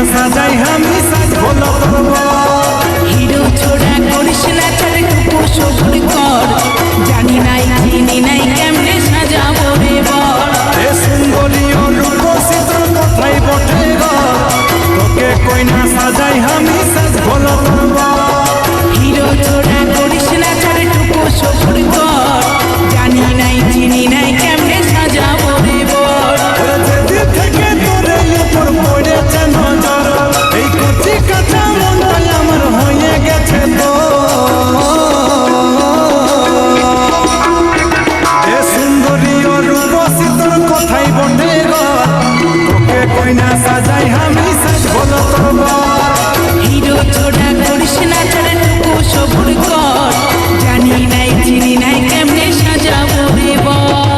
সাজাই আমি সাজ হলো তোর হিরো ছোড়া করিস না চলে টুকু সবুর কর জানি নাই চিনি নাই কেমনে সাজাবো রে বল এ সুন্দরী ও রূপসী তোর কথাই বটে গো তোকে কইনা সাজাই আমি সাজ হলো তোর হিরো ছোড়া করিস না চলে টুকু সবুর কর জানি নাই চিনি নাই কেমনে সাজাবো রে বল যেদিন থেকে তোরে উপর পড়েছে নজর এই কচি কাঁচা মনটাই আমার হয়ে গেছে তো এ সুন্দরী ও রূপসী তোর কথাই বটে গো তোকে কইনা সাজাই আমি সাজ হলো তোর হিরো ছোড়া করিস না চলে টুকু সবুর কর জানি নাই চিনি নাই কেমনে সাজাবো রে বল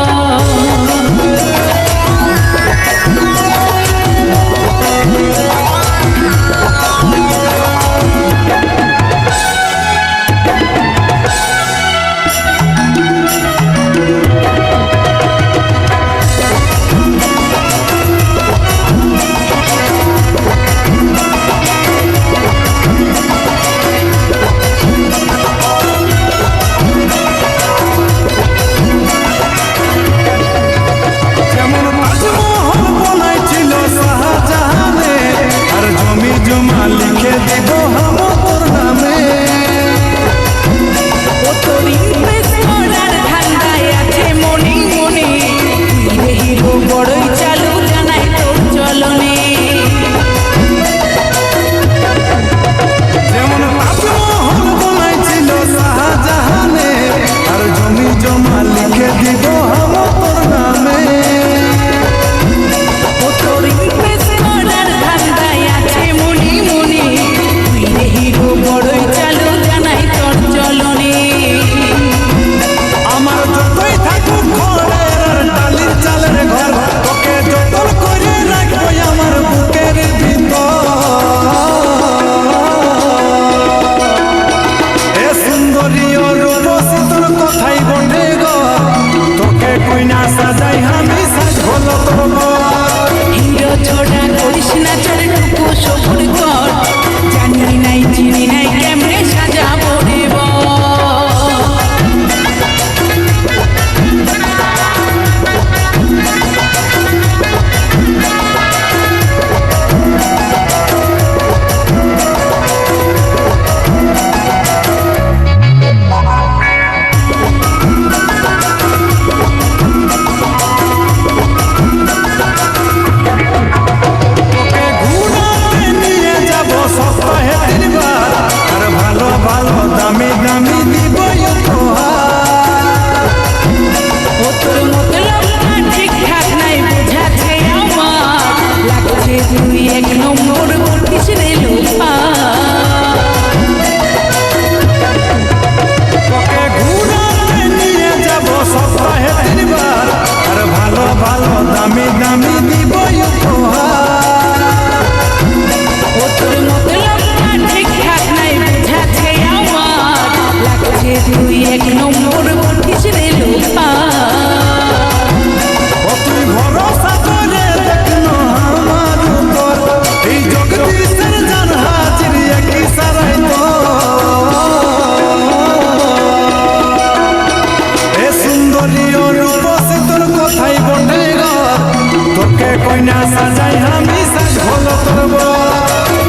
সাজাই আমি সাজ হলো তোর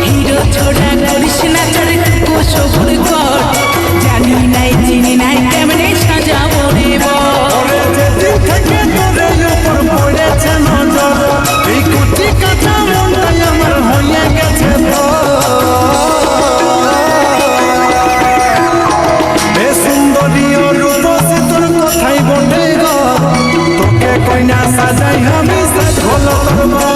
হিরো ছোড়া করিস না চলে টুকু সবুর কর জানি নাই চিনি নাই কেমনে সাজাবো রে বল যেদিন থেকে তোরে উপর পড়েছে নজর এই কচি কাঁচা মনটাই আমার হয়ে গেছে তো এ সুন্দরী ও রূপসী তোর কথাই বটে গো তোকে কইনা সাজাই আমি সাজ হলো তোর